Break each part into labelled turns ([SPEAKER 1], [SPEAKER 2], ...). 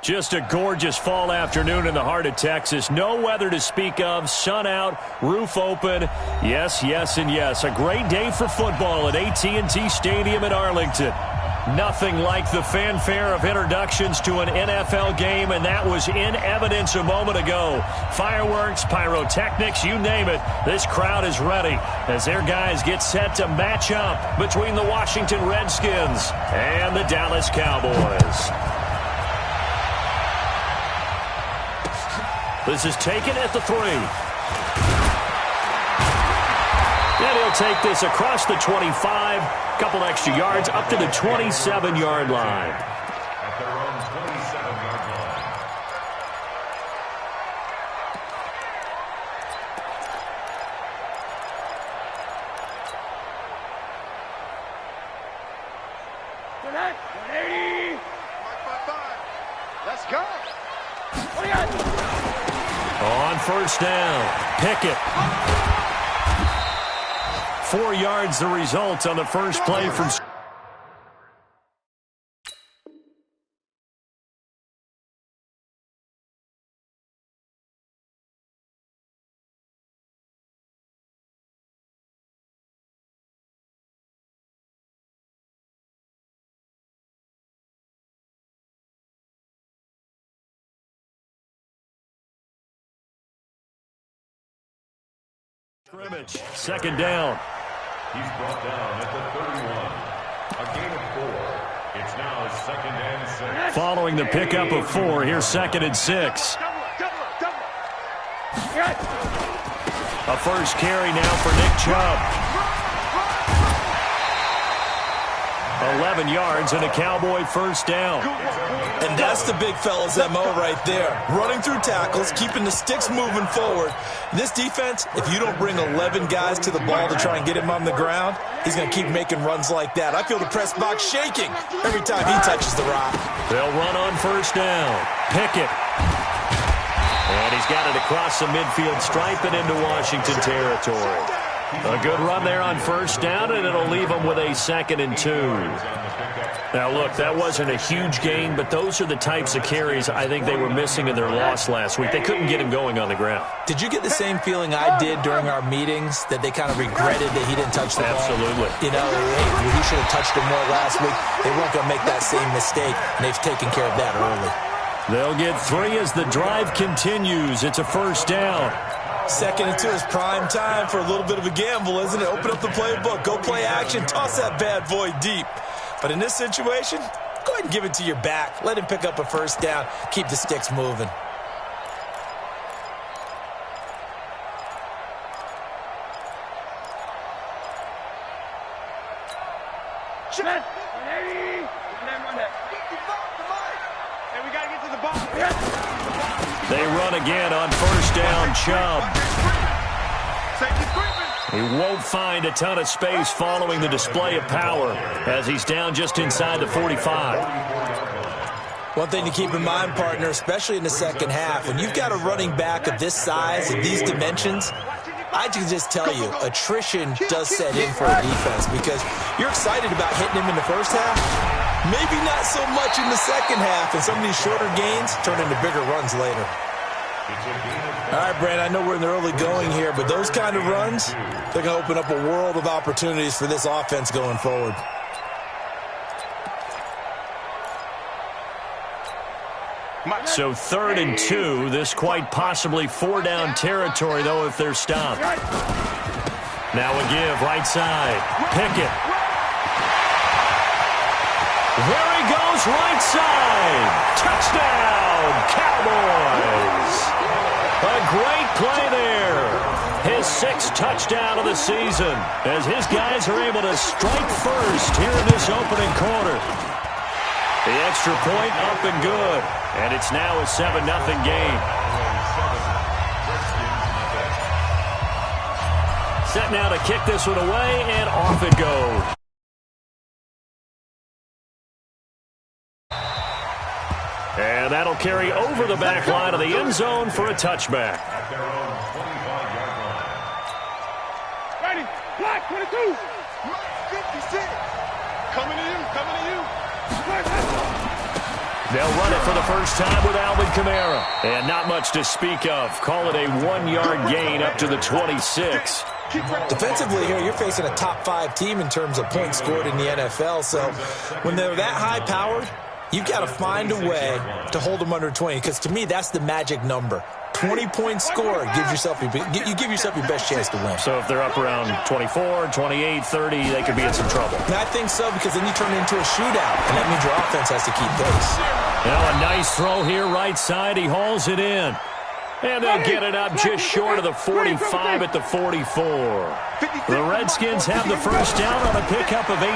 [SPEAKER 1] Just a gorgeous fall afternoon in the heart of Texas. No weather to speak of. Sun out, roof open. Yes, yes, and yes. A great day for football at AT&T Stadium in Arlington. Nothing like the fanfare of introductions to an NFL game, and that was in evidence a moment ago. Fireworks, pyrotechnics, you name it. This crowd is ready as their guys get set to match up between the Washington Redskins and the Dallas Cowboys. This is taken at the 3. And he'll take this across the 25. Couple extra yards up to the 27-yard line.
[SPEAKER 2] At their own 27-yard line.
[SPEAKER 3] Good 180. 5. Let's go. What do you got?
[SPEAKER 1] On first down, Pickett. 4 yards the result on the first play from... scrimmage. Second down.
[SPEAKER 2] He's brought down at the 31. A gain of 4. It's now 2nd and 6.
[SPEAKER 1] Following the pickup of 4, here's 2nd and 6. A first carry now for Nick Chubb. 11 yards and a Cowboy first down.
[SPEAKER 4] And that's the big fella's MO right there. Running through tackles, keeping the sticks moving forward. This defense, if you don't bring 11 guys to the ball to try and get him on the ground, he's going to keep making runs like that. I feel the press box shaking every time he touches the rock.
[SPEAKER 1] They'll run on first down. Pickett. And he's got it across the midfield stripe and into Washington territory. A good run there on first down, and it'll leave them with a 2nd and 2. Now, look, that wasn't a huge gain, but those are the types of carries I think they were missing in their loss last week. They couldn't get him going on the ground.
[SPEAKER 4] Did you get the same feeling I did during our meetings, that they kind of regretted that he didn't touch the ball?
[SPEAKER 1] Absolutely.
[SPEAKER 4] You know, hey, he should have touched it more last week. They weren't going to make that same mistake, and they've taken care of that early.
[SPEAKER 1] They'll get 3 as the drive continues. It's a first down.
[SPEAKER 4] 2nd and 2 is prime time for a little bit of a gamble, isn't it? Open up the playbook, go play action, toss that bad boy deep. But in this situation, go ahead and give it to your back. Let him pick up a first down. Keep the sticks moving.
[SPEAKER 1] They run again on first down, Chubb. He won't find a ton of space following the display of power as he's down just inside the 45.
[SPEAKER 4] One thing to keep in mind, partner, especially in the second half, when you've got a running back of this size, of these dimensions, I can just tell you, attrition does set in for a defense because you're excited about hitting him in the first half, maybe not so much in the second half, and some of these shorter gains turn into bigger runs later. All right, Brand, I know we're in the early going here, but those kind of runs, they're going to open up a world of opportunities for this offense going forward.
[SPEAKER 1] So 3rd and 2, this quite possibly 4-down territory, though, if they're stopped. Now a give, right side. Pickett. There he goes, right side. Touchdown, Cowboys. A great play there. His 6th touchdown of the season as his guys are able to strike first here in this opening quarter. The extra point up and good. And it's now a 7-0 game. Set now to kick this one away, and off it goes. And that'll carry over the back line of the end zone for a touchback.
[SPEAKER 2] At their own 25-yard line.
[SPEAKER 3] Ready, black 22. 56. Coming to you, coming to you.
[SPEAKER 1] They'll run it for the first time with Alvin Kamara. And not much to speak of. Call it a 1-yard gain up to the 26.
[SPEAKER 4] Defensively here, you're facing a top 5 team in terms of points scored in the NFL. So when they're that high-powered, you've got to find a way to hold them under 20. Because to me, that's the magic number. 20-point score gives yourself you give yourself your best chance to win.
[SPEAKER 1] So if they're up around 24, 28, 30, they could be in some trouble.
[SPEAKER 4] And I think so, because then you turn it into a shootout, and that means your offense has to keep pace.
[SPEAKER 1] Now a nice throw here, right side. He hauls it in. And they'll get it up just short of the 45 at the 44. The Redskins have the first down on a pickup of 18.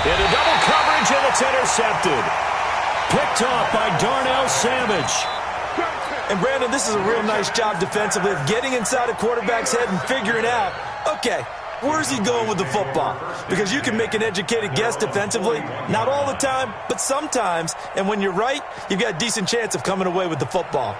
[SPEAKER 1] Into double coverage, and it's intercepted. Picked off by Darnell Savage.
[SPEAKER 4] And, Brandon, this is a real nice job defensively of getting inside a quarterback's head and figuring out, okay, where's he going with the football? Because you can make an educated guess defensively. Not all the time, but sometimes. And when you're right, you've got a decent chance of coming away with the football.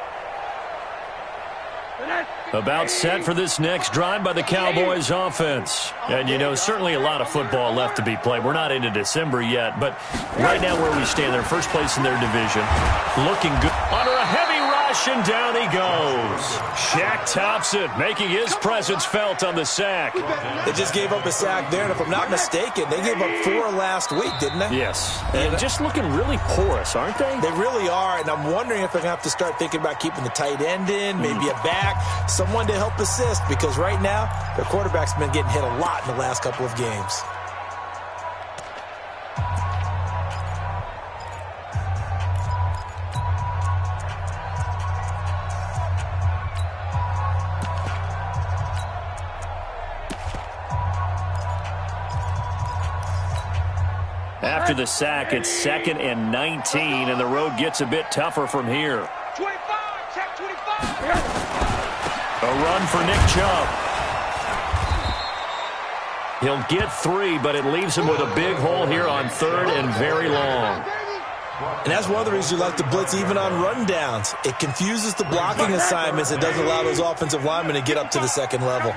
[SPEAKER 1] About set for this next drive by the Cowboys offense. And, you know, certainly a lot of football left to be played. We're not into December yet, but right now where we stand, they're first place in their division. Looking good. Under a heavy rush, and down he goes. Shaq Thompson making his presence felt on the sack.
[SPEAKER 4] They just gave up a sack there, and if I'm not mistaken, they gave up 4 last week, didn't they?
[SPEAKER 1] Yes. And just looking really porous, aren't they?
[SPEAKER 4] They really are, and I'm wondering if they're going to have to start thinking about keeping the tight end in, maybe a back, someone to help assist, because right now their quarterback's been getting hit a lot in the last couple of games.
[SPEAKER 1] After the sack, it's 2nd and 19, and the road gets a bit tougher from here.
[SPEAKER 3] 25, check 25.
[SPEAKER 1] A run for Nick Chubb. He'll get 3, but it leaves him with a big hole here on 3rd and very long.
[SPEAKER 4] And that's one of the reasons you like to blitz even on rundowns. It confuses the blocking assignments. It doesn't allow those offensive linemen to get up to the second level.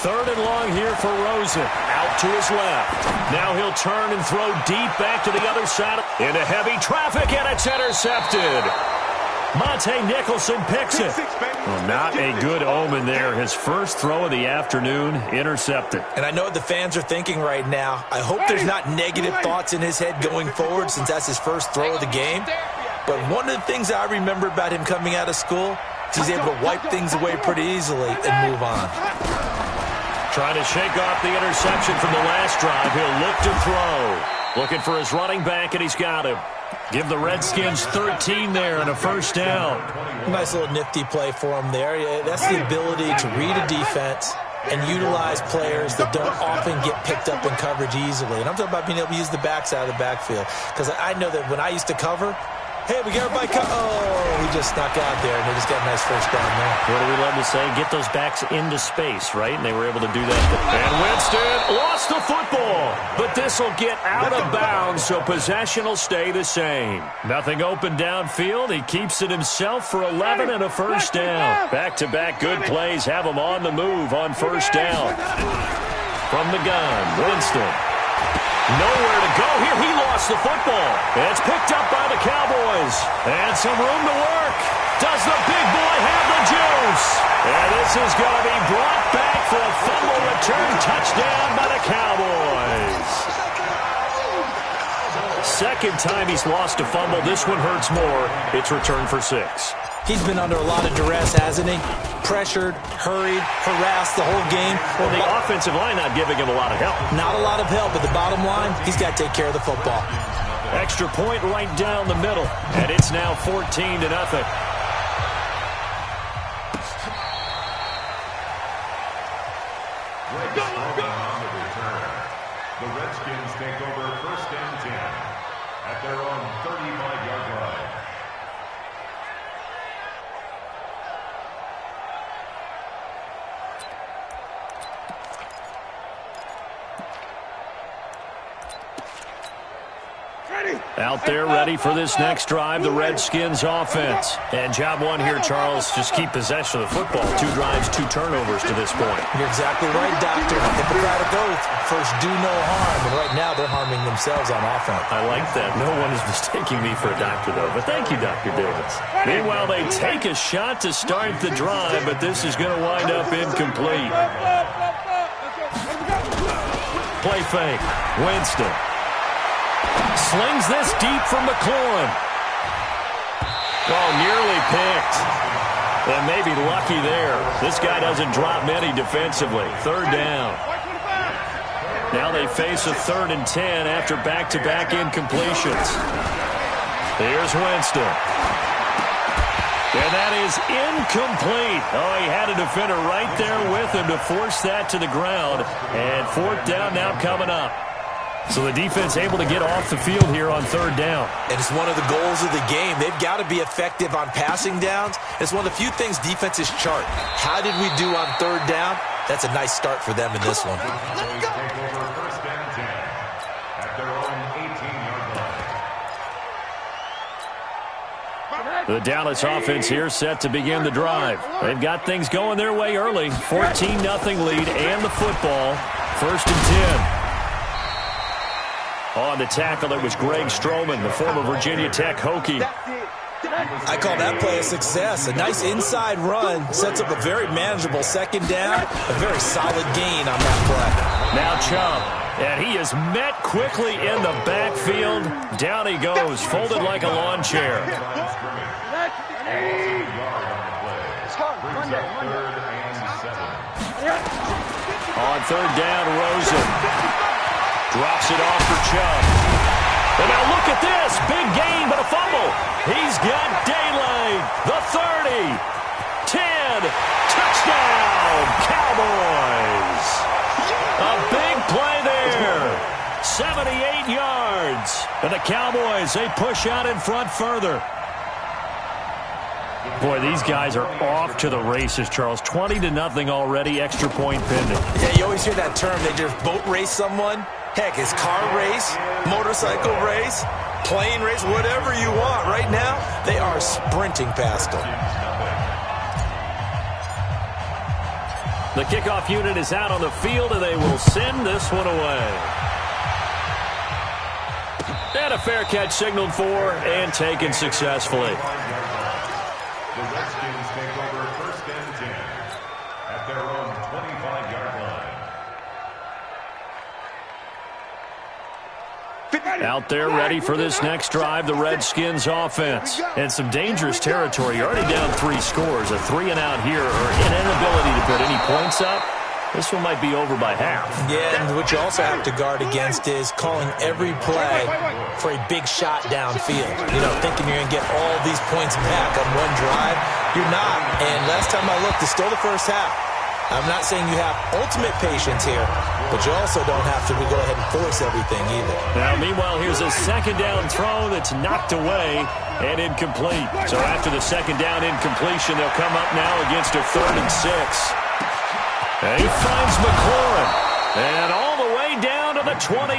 [SPEAKER 1] 3rd and long here for Rosen. Out to his left. Now he'll turn and throw deep back to the other side. Into heavy traffic, and it's intercepted. Monte Nicholson picks it. Well, not a good omen there. His first throw of the afternoon, intercepted.
[SPEAKER 4] And I know what the fans are thinking right now. I hope there's not negative thoughts in his head going forward, since that's his first throw of the game. But one of the things I remember about him coming out of school is he's able to wipe things away pretty easily and move on.
[SPEAKER 1] Trying to shake off the interception from the last drive. He'll look to throw. Looking for his running back, and he's got him. Give the Redskins 13 there and a first down.
[SPEAKER 4] Nice little nifty play for him there. That's the ability to read a defense and utilize players that don't often get picked up in coverage easily. And I'm talking about being able to use the backside of the backfield. Because I know that when I used to cover, hey, we got everybody he just snuck out there, and they just got a nice first down there.
[SPEAKER 1] What do we love to say? Get those backs into space, right? And they were able to do that. And Winston lost the football. But this will get out of bounds, so possession will stay the same. Nothing open downfield. He keeps it himself for 11 and a first down. Back-to-back good plays have him on the move on first down. From the gun, Winston. Nowhere to go here. He lost the football. It's picked up by the Cowboys. And some room to work. Does the big boy have the juice? And this is going to be brought back for a fumble return touchdown by the Cowboys. Second time he's lost a fumble. This one hurts more. It's returned for 6.
[SPEAKER 4] He's been under a lot of duress, hasn't he? Pressured, hurried, harassed the whole game.
[SPEAKER 1] Well, the offensive line not giving him a lot of help.
[SPEAKER 4] Not a lot of help, but the bottom line, he's got to take care of the football.
[SPEAKER 1] Extra point right down the middle, and it's now 14-0.
[SPEAKER 2] The Redskins take over 1st and 10 at their own 35-yard line.
[SPEAKER 3] Ready.
[SPEAKER 1] Out there ready for this next drive, the Redskins offense. And job one here, Charles, just keep possession of the football. 2 drives, 2 turnovers to this point.
[SPEAKER 4] You're exactly right, Doctor. Hippocratic oath. First, do no harm. And right now, they're harming themselves on offense.
[SPEAKER 1] I like that. No one is mistaking me for a doctor, though. But thank you, Dr. Davis. Meanwhile, they take a shot to start the drive, but this is going to wind up incomplete. Play fake. Winston slings this deep for McLaurin. Oh, nearly picked. And maybe lucky there. This guy doesn't drop many defensively. 3rd down. Now they face a 3rd and 10 after back-to-back incompletions. Here's Winston. And that is incomplete. Oh, he had a defender right there with him to force that to the ground. And 4th down now coming up. So the defense able to get off the field here on 3rd down.
[SPEAKER 4] And it's one of the goals of the game. They've got to be effective on passing downs. It's one of the few things defenses chart. How did we do on 3rd down? That's a nice start for them in this one.
[SPEAKER 2] Let's go. First and 10 at their own 18-yard line.
[SPEAKER 1] The Dallas offense here set to begin the drive. They've got things going their way early. 14-0 lead and the football. 1st and 10. On the tackle, it was Greg Stroman, the former Virginia Tech Hokie.
[SPEAKER 4] I call that play a success. A nice inside run sets up a very manageable 2nd down. A very solid gain on that play.
[SPEAKER 1] Now Chubb, and he is met quickly in the backfield. Down he goes, folded like a lawn chair. On 3rd down, Rosen drops it off for Chubb. And now look at this. Big gain, but a fumble. He's got daylight. The 30. 10. Touchdown, Cowboys. A big play there. 78 yards. And the Cowboys, they push out in front further. Boy, these guys are off to the races, Charles. 20-0 already, extra point pending.
[SPEAKER 4] Yeah, you always hear that term. They just boat race someone. Heck, it's car race, motorcycle race, plane race, whatever you want. Right now, they are sprinting past them.
[SPEAKER 1] The kickoff unit is out on the field, and they will send this one away. And a fair catch signaled for and taken successfully.
[SPEAKER 2] The Redskins take over 1st and 10 at their own 25-yard line.
[SPEAKER 1] Out there ready for this next drive, the Redskins offense. And some dangerous territory. You're already down 3 scores. A 3-and-out here or an inability to put any points up. This one might be over by half.
[SPEAKER 4] Yeah, and what you also have to guard against is calling every play for a big shot downfield. You know, thinking you're going to get all these points back on one drive. You're not. And last time I looked, it's still the first half. I'm not saying you have ultimate patience here, but you also don't have to go ahead and force everything either.
[SPEAKER 1] Now, meanwhile, here's a 2nd down throw that's knocked away and incomplete. So after the 2nd down incompletion, they'll come up now against a 3rd and 6. And he finds McLaurin. And all the way down to the 29.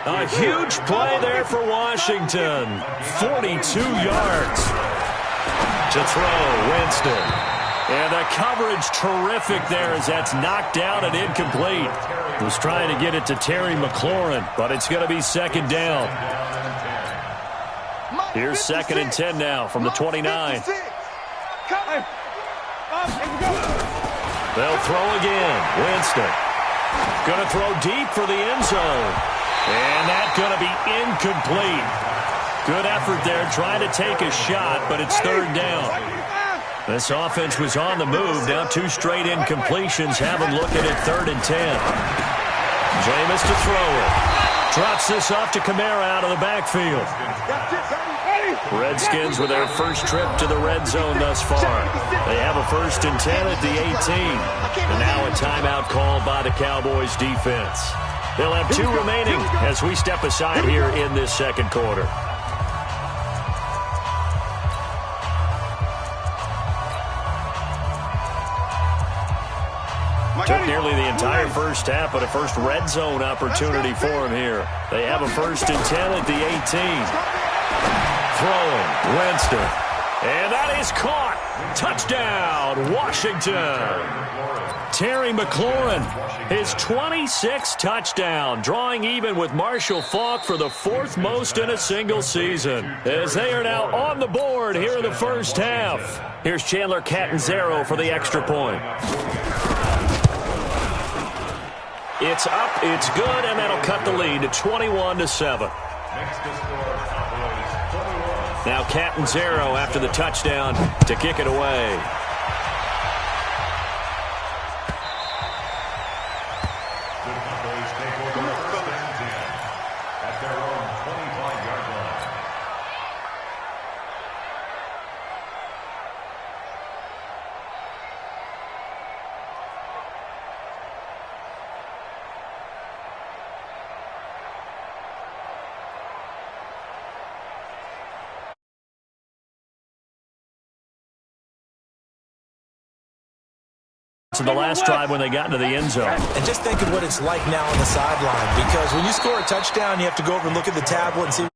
[SPEAKER 1] A huge play there for Washington. 42 yards to throw Winston. And the coverage terrific there as that's knocked down and incomplete. Was trying to get it to Terry McLaurin, but it's going to be 2nd down. Here's 2nd and 10 now from the 29. They'll throw again. Winston going to throw deep for the end zone. And that's going to be incomplete. Good effort there trying to take a shot, but it's 3rd down. This offense was on the move. Now 2 straight incompletions. Have them looking at 3rd and 10. Jameis to throw it. Drops this off to Kamara out of the backfield. Redskins with their first trip to the red zone thus far. They have a 1st and 10 at the 18. And now a timeout called by the Cowboys defense. They'll have 2 remaining as we step aside here in this 2nd quarter. Took nearly the entire first half, but a first red zone opportunity for him here. They have a 1st and 10 at the 18. Throwing, Winston. And that is caught. Touchdown, Washington. Terry McLaurin, his 26th touchdown, drawing even with Marshall Faulk for the 4th most in a single season, as they are now on the board here in the first half. Here's Chandler Catanzaro for the extra point. It's up, it's good, and that'll cut the lead to 21-7. Now Catanzaro after the touchdown to kick it away.
[SPEAKER 2] At their own 25-yard line.
[SPEAKER 1] To the last drive when they got into the end zone.
[SPEAKER 4] And just think of what it's like now on the sideline, because when you score a touchdown, you have to go over and look at the tablet and see